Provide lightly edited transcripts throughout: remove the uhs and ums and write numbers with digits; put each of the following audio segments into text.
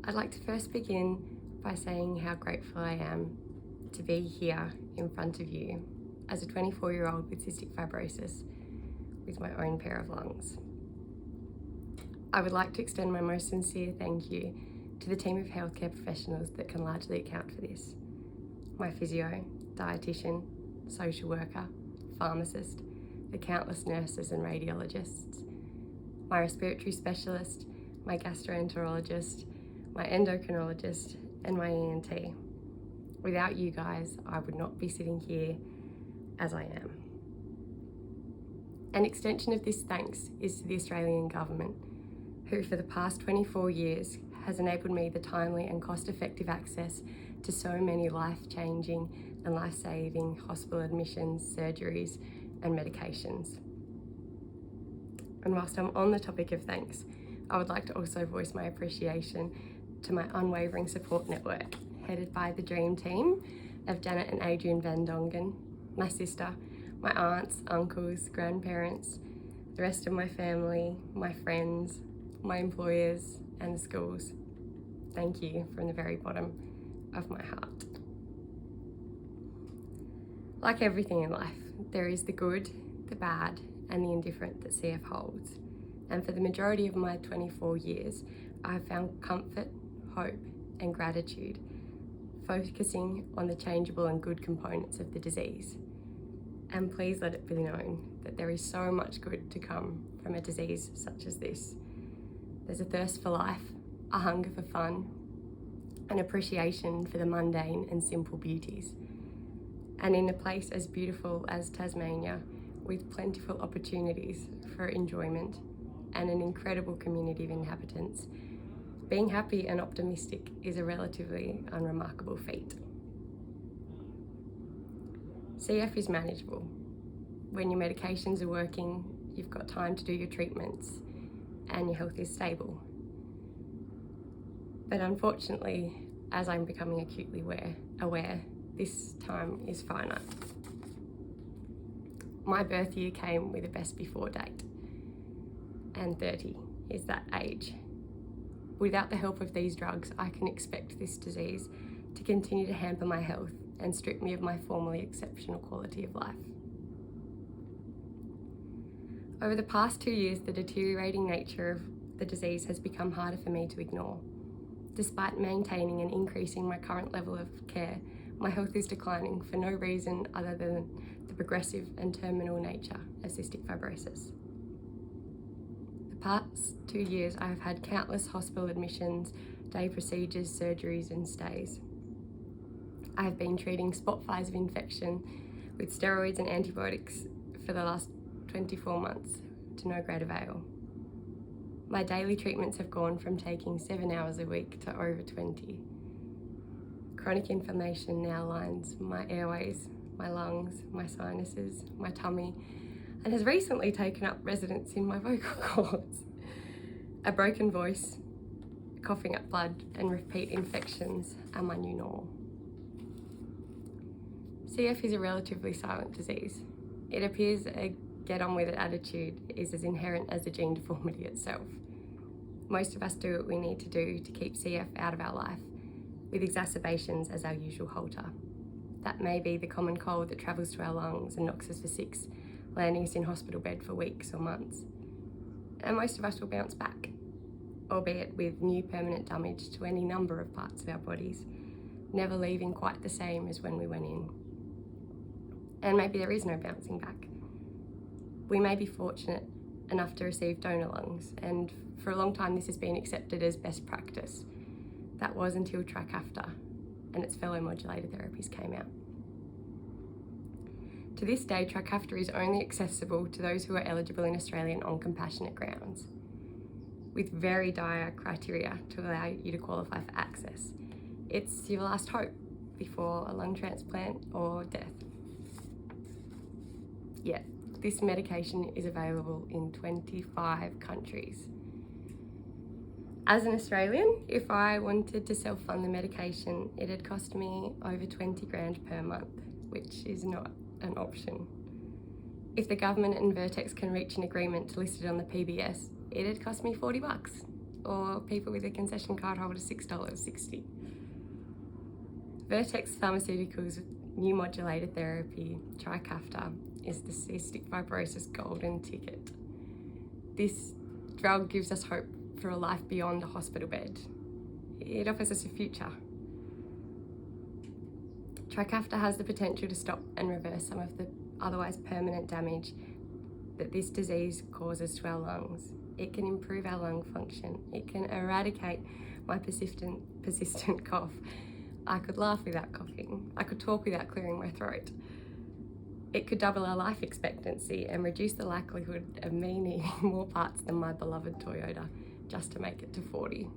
I'd like to first begin by saying how grateful I am to be here in front of you as a 24-year-old with cystic fibrosis with my own pair of lungs. I would like to extend my most sincere thank you to the team of healthcare professionals that can largely account for this. My physio, dietitian, social worker, pharmacist, the countless nurses and radiologists, my respiratory specialist, my gastroenterologist, my endocrinologist, and my ENT. Without you guys, I would not be sitting here as I am. An extension of this thanks is to the Australian Government, who for the past 24 years has enabled me the timely and cost-effective access to so many life-changing and life-saving hospital admissions, surgeries, and medications. And whilst I'm on the topic of thanks, I would like to also voice my appreciation to my unwavering support network, headed by the dream team of Janet and Adrian Van Dongen, my sister, my aunts, uncles, grandparents, the rest of my family, my friends, my employers, and the schools. Thank you from the very bottom of my heart. Like everything in life, there is the good, the bad, and the indifferent that CF holds. And for the majority of my 24 years, I have found comfort, hope, and gratitude, focusing on the changeable and good components of the disease. And please let it be known that there is so much good to come from a disease such as this. There's a thirst for life, a hunger for fun, an appreciation for the mundane and simple beauties. And in a place as beautiful as Tasmania, with plentiful opportunities for enjoyment and an incredible community of inhabitants, being happy and optimistic is a relatively unremarkable feat. CF is manageable. When your medications are working, you've got time to do your treatments, and your health is stable. But unfortunately, as I'm becoming acutely aware, this time is finite. My birth year came with a best before date, and 30 is that age. Without the help of these drugs, I can expect this disease to continue to hamper my health and strip me of my formerly exceptional quality of life. Over the past 2 years, the deteriorating nature of the disease has become harder for me to ignore. Despite maintaining and increasing my current level of care, my health is declining for no reason other than the progressive and terminal nature of cystic fibrosis. The past 2 years, I have had countless hospital admissions, day procedures, surgeries, and stays. I have been treating spot fires of infection with steroids and antibiotics for the last 24 months to no great avail. My daily treatments have gone from taking 7 hours a week to over 20. Chronic inflammation now lines my airways, my lungs, my sinuses, my tummy, and has recently taken up residence in my vocal cords. A broken voice, coughing up blood, and repeat infections are my new normal. CF is a relatively silent disease. It appears a get-on-with-it attitude is as inherent as the gene deformity itself. Most of us do what we need to do to keep CF out of our life, with exacerbations as our usual halter. That may be the common cold that travels to our lungs and knocks us for six, landing us in hospital bed for weeks or months. And most of us will bounce back, albeit with new permanent damage to any number of parts of our bodies, never leaving quite the same as when we went in. And maybe there is no bouncing back. We may be fortunate enough to receive donor lungs, and for a long time this has been accepted as best practice. That was until Trikafta and its fellow modulator therapies came out. To this day, Trikafta is only accessible to those who are eligible in Australia on compassionate grounds, with very dire criteria to allow you to qualify for access. It's your last hope before a lung transplant or death. Yet, this medication is available in 25 countries. As an Australian, if I wanted to self-fund the medication, it'd cost me over 20 grand per month, which is not an option. If the government and Vertex can reach an agreement to list it on the PBS, it'd cost me $40. or people with a concession card holder $6.60. Vertex Pharmaceuticals' new modulator therapy, Trikafta, is the cystic fibrosis golden ticket. This drug gives us hope for a life beyond a hospital bed. It offers us a future. Trikafta has the potential to stop and reverse some of the otherwise permanent damage that this disease causes to our lungs. It can improve our lung function. It can eradicate my persistent cough. I could laugh without coughing. I could talk without clearing my throat. It could double our life expectancy and reduce the likelihood of me needing more parts than my beloved Toyota just to make it to 40.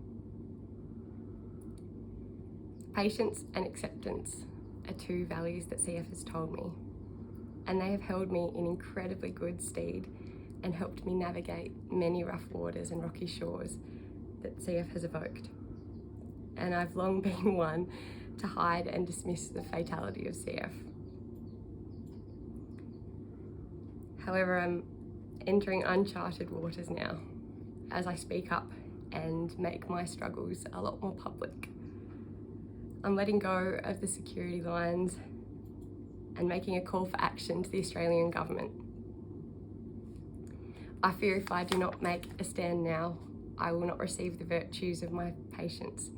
Patience and acceptance are two values that CF has told me, and they have held me in incredibly good stead and helped me navigate many rough waters and rocky shores that CF has evoked. And I've long been one to hide and dismiss the fatality of CF. However, I'm entering uncharted waters now as I speak up and make my struggles a lot more public. I'm letting go of the security lines and making a call for action to the Australian government. I fear if I do not make a stand now, I will not receive the virtues of my patience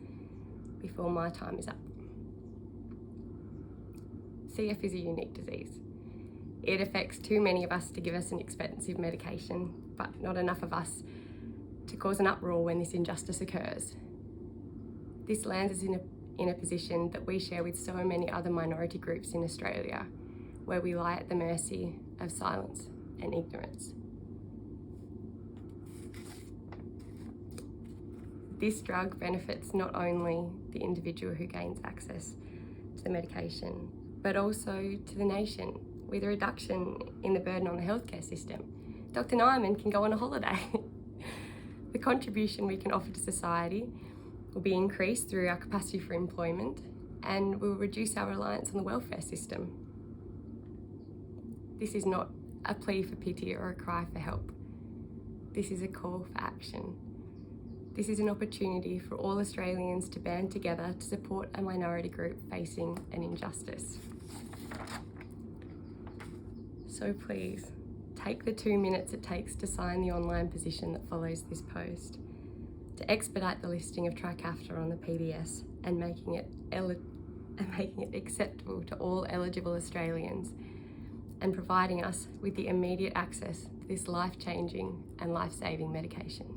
before my time is up. CF is a unique disease. It affects too many of us to give us an expensive medication, but not enough of us to cause an uproar when this injustice occurs. This lands us in a position that we share with so many other minority groups in Australia, where we lie at the mercy of silence and ignorance. This drug benefits not only the individual who gains access to the medication, but also to the nation, with a reduction in the burden on the healthcare system. Dr. Nyman can go on a holiday. The contribution we can offer to society will be increased through our capacity for employment, and will reduce our reliance on the welfare system. This is not a plea for pity or a cry for help. This is a call for action. This is an opportunity for all Australians to band together to support a minority group facing an injustice. So please, take the 2 minutes it takes to sign the online petition that follows this post, to expedite the listing of Trikafta on the PBS and making it acceptable to all eligible Australians, and providing us with the immediate access to this life-changing and life-saving medication.